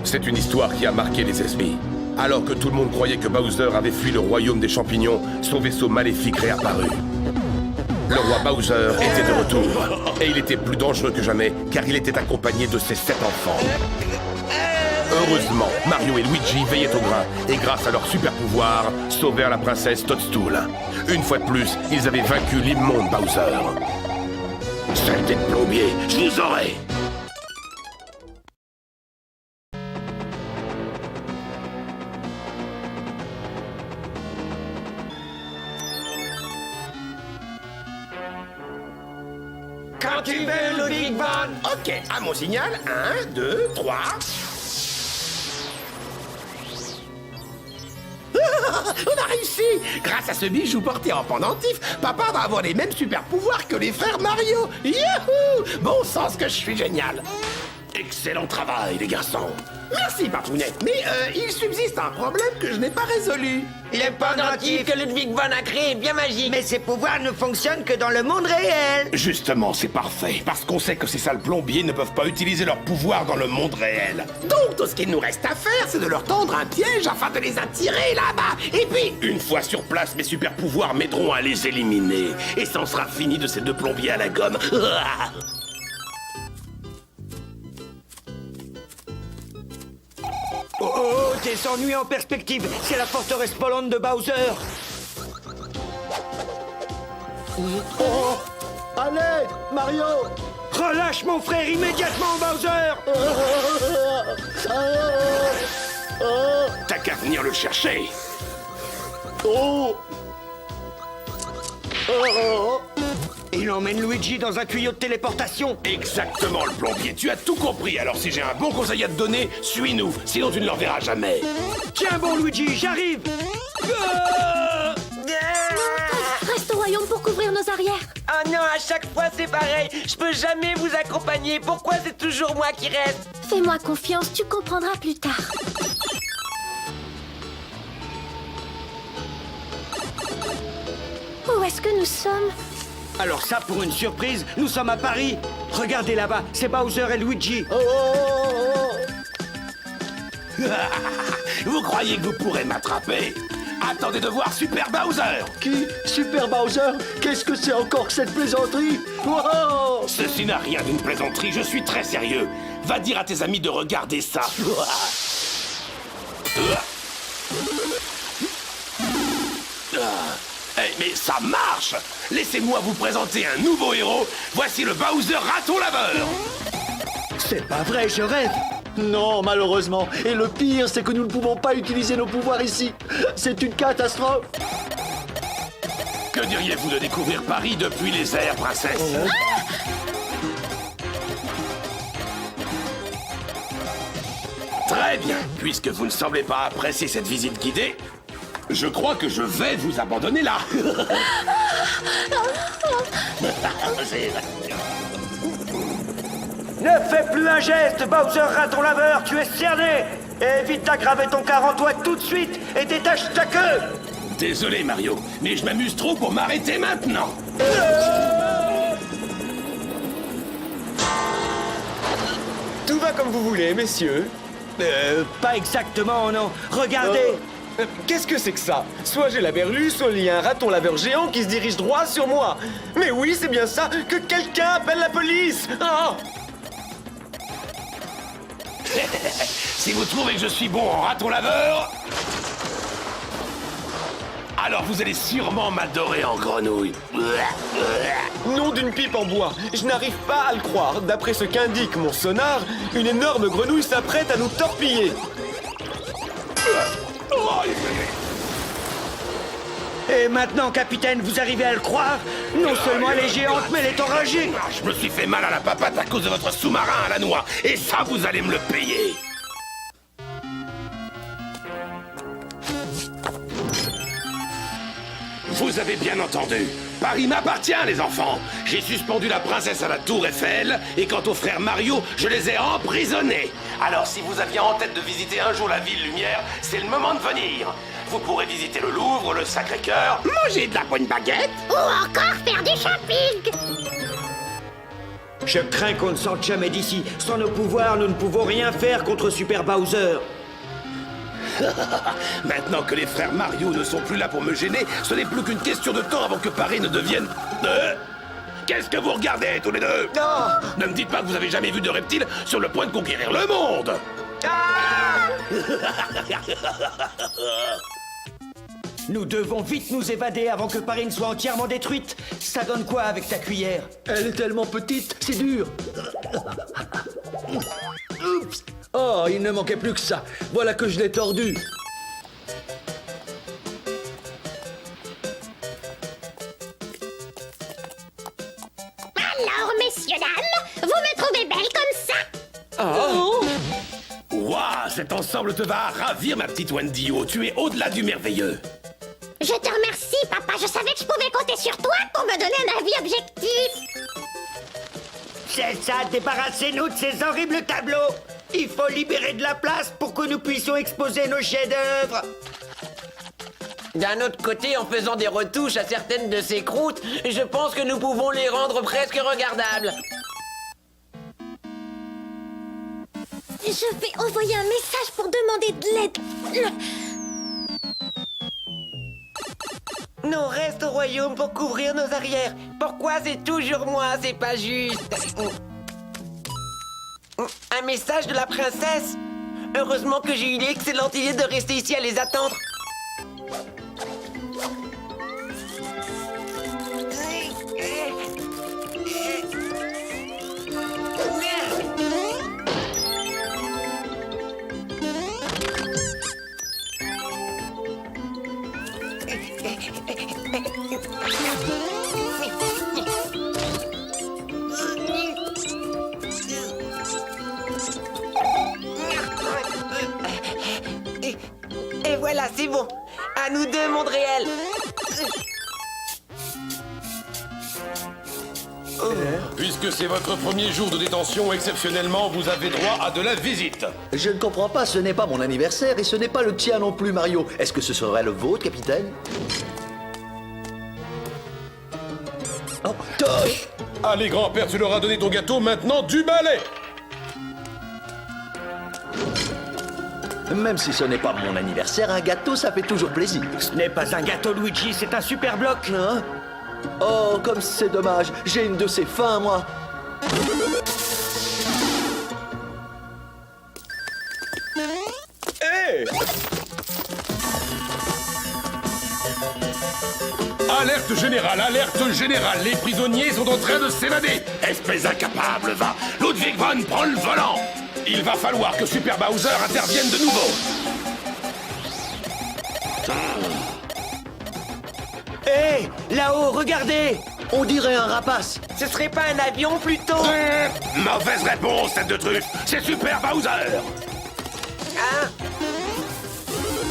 C'est une histoire qui a marqué les esprits. Alors que tout le monde croyait que Bowser avait fui le royaume des champignons, son vaisseau maléfique réapparut. Le roi Bowser était de retour, et il était plus dangereux que jamais, car il était accompagné de ses 7 enfants. Heureusement, Mario et Luigi veillaient au grain, et grâce à leur super pouvoir, sauvèrent la princesse Toadstool. Une fois de plus, ils avaient vaincu l'immonde Bowser. Saleté de plombier, je vous aurai! Quand tu veux, Ludwig von... Ok, à mon signal, 1, 2, 3... On a réussi! Grâce à ce bijou porté en pendentif, papa va avoir les mêmes super pouvoirs que les frères Mario! Youhou! Bon sens que je suis génial! Excellent travail, les garçons! Merci, Papounette, mais il subsiste un problème que je n'ai pas résolu. Le pendentif que Ludwig von a créé est bien magique. Mais ses pouvoirs ne fonctionnent que dans le monde réel. Justement, c'est parfait, parce qu'on sait que ces sales plombiers ne peuvent pas utiliser leurs pouvoirs dans le monde réel. Donc, tout ce qu'il nous reste à faire, c'est de leur tendre un piège afin de les attirer là-bas. Et puis, une fois sur place, mes super pouvoirs m'aideront à les éliminer. Et ça en sera fini de ces 2 plombiers à la gomme. Oh, tes ennuis en perspective. C'est la forteresse volante de Bowser. Oh, à l'aide, Mario! Relâche mon frère immédiatement, Bowser. T'as qu'à venir le chercher. Oh! Il emmène Luigi dans un tuyau de téléportation. Exactement, le plombier. Tu as tout compris. Alors, si j'ai un bon conseil à te donner, suis-nous. Sinon, tu ne le reverras jamais. Tiens bon, Luigi, j'arrive. Reste au royaume pour couvrir nos arrières. Ah non, à chaque fois c'est pareil. Je peux jamais vous accompagner. Pourquoi c'est toujours moi qui reste? Fais-moi confiance, tu comprendras plus tard. Où est-ce que nous sommes? Alors ça, pour une surprise, nous sommes à Paris. Regardez là-bas, c'est Bowser et Luigi. Vous croyez que vous pourrez m'attraper? Attendez de voir Super Bowser. Qui? Super Bowser? Qu'est-ce que c'est encore que cette plaisanterie? Wow! Ceci n'a rien d'une plaisanterie, je suis très sérieux. Va dire à tes amis de regarder ça. Mais ça marche! Laissez-moi vous présenter un nouveau héros. Voici le Bowser Raton Laveur. C'est pas vrai, je rêve. Non, malheureusement. Et le pire, c'est que nous ne pouvons pas utiliser nos pouvoirs ici. C'est une catastrophe. Que diriez-vous de découvrir Paris depuis les airs, princesse? Très bien. Puisque vous ne semblez pas apprécier cette visite guidée, je crois que je vais vous abandonner là. Ne fais plus un geste, Bowser Raton Laveur, tu es cerné. Évite d'aggraver ton quart en toi tout de suite et détache ta queue. Désolé, Mario, mais je m'amuse trop pour m'arrêter maintenant. Tout va comme vous voulez, messieurs. Pas exactement, non. Regardez. Qu'est-ce que c'est que ça? Soit j'ai la berlue, soit il y a un raton laveur géant qui se dirige droit sur moi. Mais oui, c'est bien ça. Que quelqu'un appelle la police. Ah! Si vous trouvez que je suis bon en raton laveur, alors vous allez sûrement m'adorer en grenouille. Nom d'une pipe en bois. Je n'arrive pas à le croire. D'après ce qu'indique mon sonar, une énorme grenouille s'apprête à nous torpiller. Et maintenant, capitaine, vous arrivez à le croire? Non seulement elle est géante, mais elle est enragée. Je me suis fait mal à la papate à cause de votre sous-marin à la noix. Et ça, vous allez me le payer. Vous avez bien entendu. Paris m'appartient, les enfants. J'ai suspendu la princesse à la tour Eiffel, et quant aux frères Mario, je les ai emprisonnés. Alors si vous aviez en tête de visiter un jour la ville lumière, c'est le moment de venir. Vous pourrez visiter le Louvre, le Sacré-Cœur, manger de la bonne baguette, Ou encore faire du shopping. Je crains qu'on ne sorte jamais d'ici. Sans nos pouvoirs, nous ne pouvons rien faire contre Super Bowser. Maintenant que les frères Mario ne sont plus là pour me gêner, ce n'est plus qu'une question de temps avant que Paris ne devienne... Qu'est-ce que vous regardez tous les deux? Non. Ne me dites pas que vous avez jamais vu de reptile sur le point de conquérir le monde. Nous devons vite nous évader avant que Paris ne soit entièrement détruite. Ça donne quoi avec ta cuillère? Elle est tellement petite, c'est dur. Oups. Oh, il ne manquait plus que ça. Voilà que je l'ai tordu. Alors, messieurs, dames, vous me trouvez belle comme ça? Ouah, cet ensemble te va ravir, ma petite Wendy-O. Tu es au-delà du merveilleux. Je te remercie, papa. Je savais que je pouvais compter sur toi pour me donner un avis objectif. C'est ça, débarrassez-nous de ces horribles tableaux. Il faut libérer de la place pour que nous puissions exposer nos chefs-d'œuvre. D'un autre côté, en faisant des retouches à certaines de ces croûtes, je pense que nous pouvons les rendre presque regardables. Je vais envoyer un message pour demander de l'aide. Nous reste au royaume pour couvrir nos arrières. Pourquoi c'est toujours moi? C'est pas juste. Un message de la princesse? Heureusement que j'ai eu l'excellente idée de rester ici à les attendre. Et voilà, c'est bon. À nous deux, monde réel. Puisque c'est votre premier jour de détention, exceptionnellement, vous avez droit à de la visite. Je ne comprends pas, ce n'est pas mon anniversaire et ce n'est pas le tien non plus, Mario. Est-ce que ce serait le vôtre, capitaine? Oh, toche! Allez, grand-père, tu leur as donné ton gâteau, maintenant du balai. Même si ce n'est pas mon anniversaire, un gâteau, ça fait toujours plaisir. Ce n'est pas un gâteau, Luigi, c'est un super bloc. Hein? Oh, comme c'est dommage. J'ai une de ces fins, moi. Hé! Alerte générale, les prisonniers sont en train de s'évader. Espèce incapable, va. Ludwig von prend le volant. Il va falloir que Super Bowser intervienne de nouveau. Hé, là-haut, regardez. On dirait un rapace. Ce serait pas un avion plutôt? Mauvaise réponse, tête de truffe. C'est Super Bowser. Hein?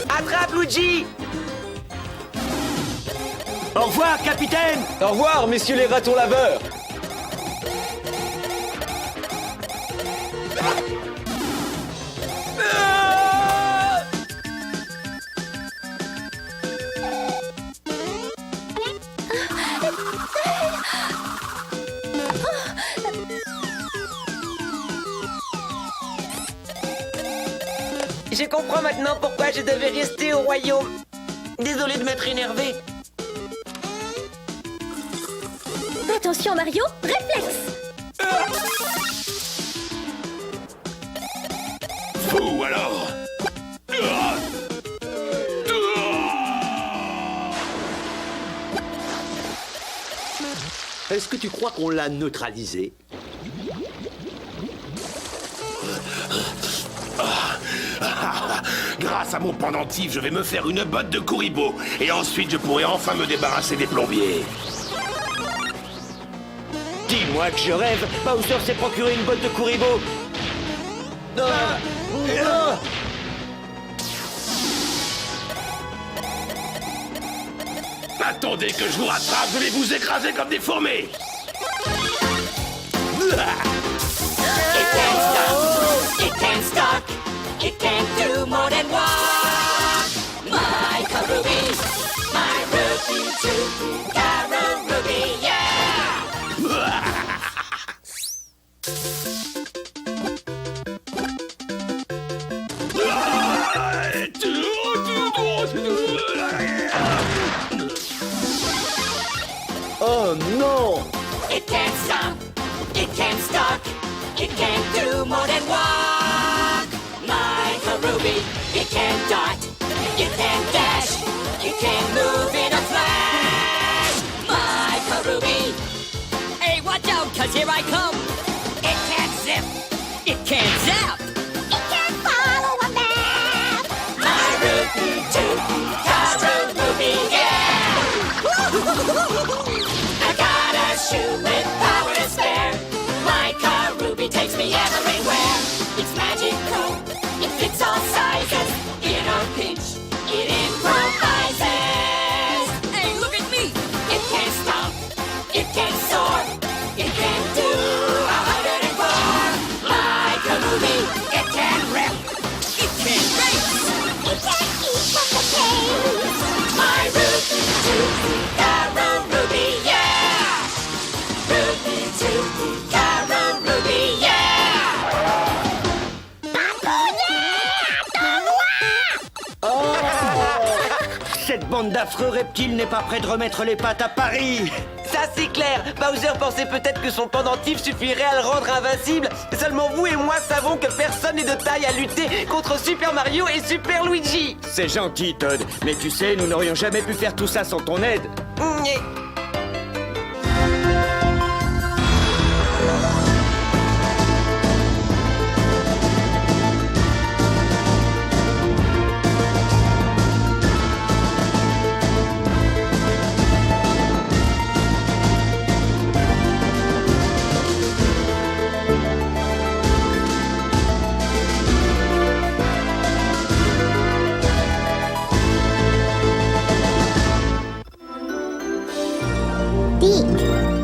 Attrape, Luigi! Au revoir, capitaine. Au revoir, messieurs les ratons laveurs. Je comprends maintenant pourquoi je devais rester au royaume. Désolé de m'être énervé. Attention, Mario, réflexe. Fou alors. Est-ce que tu crois qu'on l'a neutralisé? Grâce à mon pendentif, je vais me faire une botte de Kuribo. Et ensuite, je pourrai enfin me débarrasser des plombiers. Dis-moi que je rêve. Bowser s'est procuré une botte de Kuribo. Attendez que je vous rattrape, je vais vous écraser comme des fourmis. It can't stop. It can't do more than walk. My Karubi, my Ruby too. Karubi, yeah. stop, it can't stalk, it can't do more than walk. My Karubi, it can't dart, it can't dash, it can't move in a flash. My Karubi, hey, watch out, 'cause here I come. It can't zip, it can't zap. It can't follow a map. My Ruby Tubi, Karubi, yeah! I got a shoe with power to spare. My Karubi takes me everywhere. It's magical, it fits all sizes. In a pinch, it improvises. Hey, look at me! It can't stop, it can't soar, it can't do 104. My Karubi, it can rip, it can race. It can't keep from the pace. My Ruby Tubi, Karubi, yeah! Ruby Tubi, Karubi, yeah! Cette bande d'affreux reptiles n'est pas près de remettre les pattes à Paris. Ça c'est clair. Bowser pensait peut-être que son pendentif suffirait à le rendre invincible. Seulement vous et moi savons que personne n'est de taille à lutter contre Super Mario et Super Luigi. C'est gentil, Todd. Mais tu sais, nous n'aurions jamais pu faire tout ça sans ton aide. Et- Deep.